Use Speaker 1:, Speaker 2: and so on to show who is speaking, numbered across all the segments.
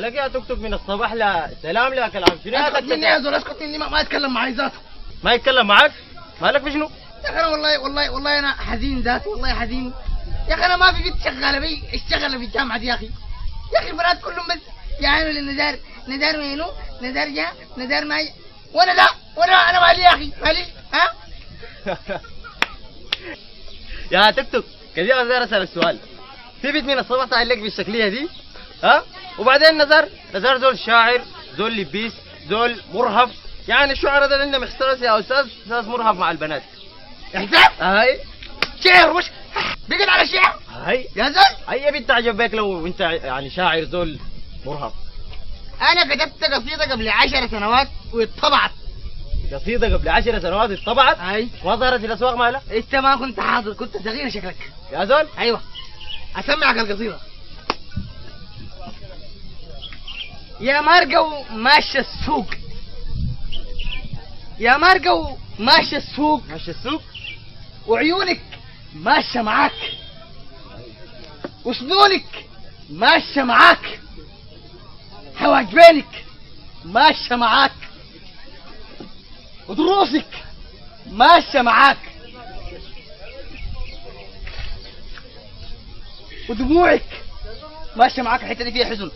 Speaker 1: مالك يا تكتك من الصباح لا سلام لا كلام شنو يا
Speaker 2: اسكت مني يا زول، اسكت مني، ما يتكلم معي ذاته.
Speaker 1: ما يتكلم معك؟ مالك في شنو؟
Speaker 2: يا اخي انا والله انا حزين ذاته، والله حزين يا اخي. انا ما في بنت شغاله بي اشتغل في الجامعه دي يا اخي. يا اخي البنات كلهم بس يعانوا للنزار، نزار وينو، نزار جاء، نزار ما جاء. وانا لا، انا مالي يا اخي، مالي ها.
Speaker 1: يا تكتك كذي غزار اسالك سؤال، في بنت من الصباح طالع لك بالشكليه دي ها؟ وبعدين نزار زول شاعر، زول لبيس، زول مرهف، يعني الشعراء ده عندهم احساس يا استاذ مرهف مع البنات.
Speaker 2: احساس؟
Speaker 1: هاي
Speaker 2: شعر مش بقت على الشعر؟
Speaker 1: هاي
Speaker 2: يا زول
Speaker 1: اي بنت عجب بك لو انت يعني شاعر زول مرهف.
Speaker 2: انا كتبت قصيده قبل 10 سنوات واتطبعت.
Speaker 1: قصيده قبل 10 سنوات اتطبعت؟
Speaker 2: اي
Speaker 1: ما ظهرت في الاسواق مالها؟
Speaker 2: انت ما كنت حاضر، كنت صغير شكلك
Speaker 1: يا زول.
Speaker 2: ايوه اسمعك القصيده. يا مارقو ماشي السوق، يا مارقو ماشي السوق،
Speaker 1: ماشي السوق
Speaker 2: وعيونك ماشيه معاك، وسنونك ماشيه معاك، حواجبينك ماشيه معاك، ودروسك ماشيه معاك، ودموعك ماشيه معاك. الحته دي فيها حزن.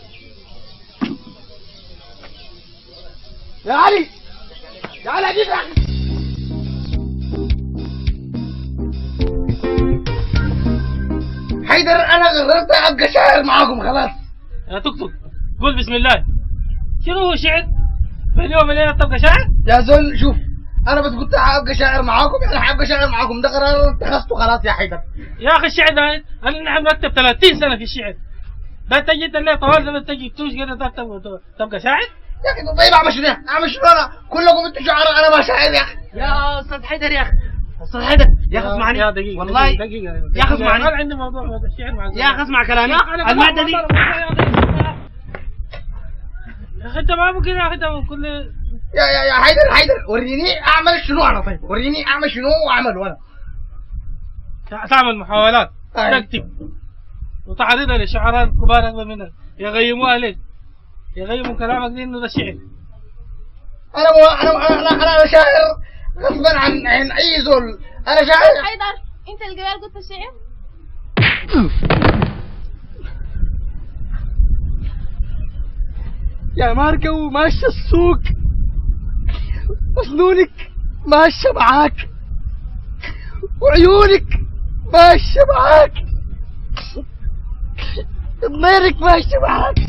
Speaker 2: يا علي يا علي اجيب يا اخي. حيدر انا قررت ابقى شاعر معاكم خلاص.
Speaker 3: يا تكتك قول بسم الله. شنو هو شعر؟ في اليوم الليله تبقى شاعر؟
Speaker 2: يا زول شوف، انا بس قلت حابقى شاعر معاكم، يعني حابقى شاعر معاكم، ده قرار اتخذته خلاص يا حيدر.
Speaker 3: يا اخي الشعر ده انا نحن نكتب 30 سنه في الشعر ده، تجي انت الليله طوال زمان تجي تمشي كده تبقى شاعر؟
Speaker 2: يا اخي طيب اعمل شنو؟ اعمل شنو؟ انا كلكم انتوا شعراء، انا ما شاعر يا اخي.
Speaker 3: يا استاذ حيدر يا اخي، استاذ حيدر يا اخي اسمعني.
Speaker 2: يا دقيقة
Speaker 3: والله
Speaker 2: دقيقة
Speaker 3: يا اخي اسمعني.
Speaker 2: انا
Speaker 3: عندي موضوع الشعر مع
Speaker 2: يا اخي اسمع كلامي.
Speaker 3: المادة دي يا اخي انت ما ممكن يا اخي انت كل
Speaker 2: يا حيدر وريني اعمل شنو انا. طيب وريني اعمل شنو واعمل انا.
Speaker 3: تعمل محاولات
Speaker 2: أي.
Speaker 3: تكتب وتعرضها لشعراء كبار اكبر منك يغيموها عليك، يغيموا كلامك دي انه ده شعر.
Speaker 2: انا شاعر غصبا عن اي زول. انا شاعر.
Speaker 4: حيدر انت اللي قبل قلت الشعر.
Speaker 2: يا ماركو ماشي السوق، وسنونك ماشية معاك، وعيونك ماشية معاك، ضميرك ماشية معاك.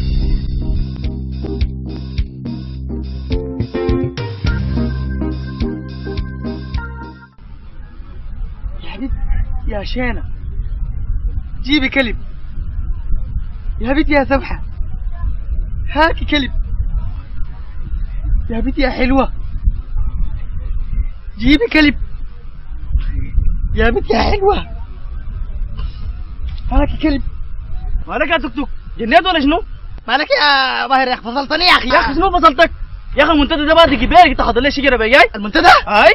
Speaker 2: يا بنت يا شينة جيبي كلب، يا بنت يا سبحة هاكي كلب، يا بنت يا حلوة جيبي كلب، يا بنت يا حلوة هاكي كلب.
Speaker 3: مالك يا تكتك جنيت ولا شنو؟
Speaker 2: مالك يا باهر يا اخي، فصلتني يا اخي.
Speaker 3: يا اخي شنو فصلتك؟ يا اخي المنتدى ده بعد جبالك تاخذ لي شجره بجاي؟
Speaker 2: المنتدى؟
Speaker 3: اي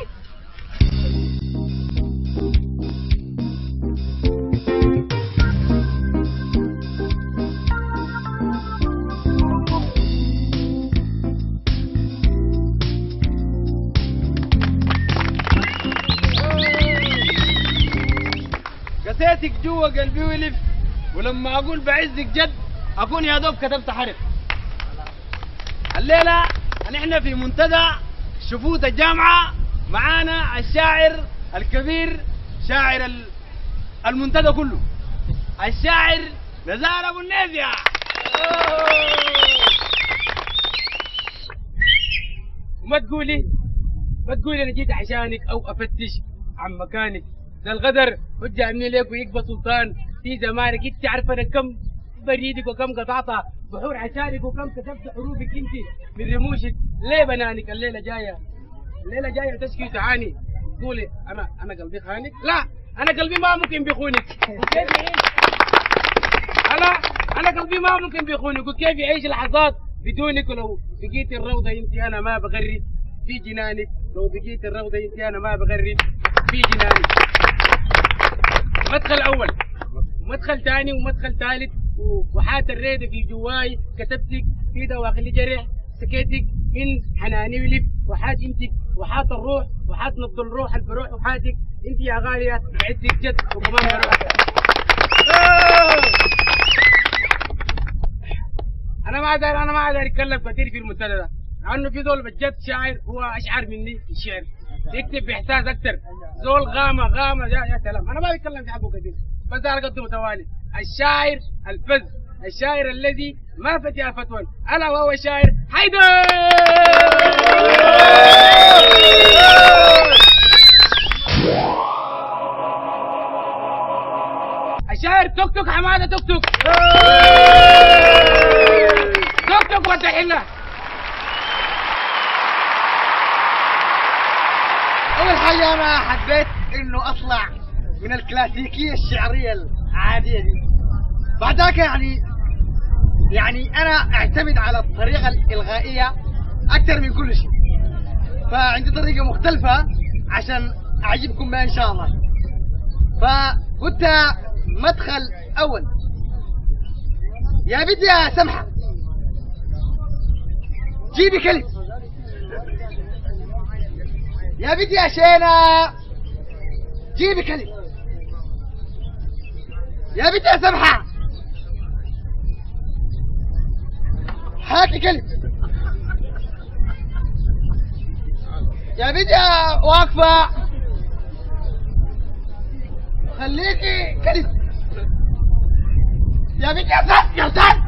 Speaker 1: قسيتك جوا قلبي ولف، ولما اقول بعزك جد اكون يا دوب كتبت حرف. الليله نحن في منتدى شفوت الجامعه، معانا الشاعر الكبير، شاعر المنتدى كله، الشاعر نزار ابو النيزيا.
Speaker 3: وما تقولي انا جيت عشانك او افتش عن مكانك، ده الغدر حجة عني ليك ويقبى سلطان في زمانك. انت عارفه انا كم بريدك وكم قطعت بحور عشانك وكم كتبت حروفك انت من رموشك. ليه بنانك الليله جايه تشكي تعاني تقولي انا قلبي خانك؟ لا انا قلبي ما ممكن بيخونك. كيف يعيش انا قلبي ما ممكن بيخونك، وكيف يعيش لحظات بدونك؟ ولو بقيت الروضه انت انا ما بغرد في جنانك، لو بقيت الروضه انت انا ما بغرد في جنانك. مدخل اول ومدخل ثاني ومدخل ثالث وحات الريده في جواي كتبتك في دواخل جرح سكيتك من حناني ولب وحاجمتك وحات الروح وحات نبض الروح البروح وحاتك انت يا غاليه بعدتك جد وكمان بروح. انا ما اقدر اتكلم كثير في المنتدى ده لانه في زول بجد شاعر هو اشعر مني في الشعر يكتب باحساس اكثر. زول غامه يا سلام. انا ما بتكلم في حقه كثير بس ده على قده متوالي. الشاعر الفذ الشاعر الذي ما فتى فتوى الا وهو شاعر حيدر. الشاعر توك توك حماده توك توك توك توك فتح الله.
Speaker 2: اول حاجه انا حبيت انه اطلع من الكلاسيكيه الشعريه العاديه دي. بعد ذاك يعني انا اعتمد على الطريقه الالغائيه اكثر من كل شيء، فعندي طريقه مختلفه عشان اعجبكم بها ان شاء الله. فقلت مدخل اول يا بنت يا سمحه جيبي كلب، يا بنت يا شينا جيبي كلب، يا بنت يا سمحه هاتي كلب، يا بنت يا واقفه خليكي كلب، يا بنت يا سد يا سد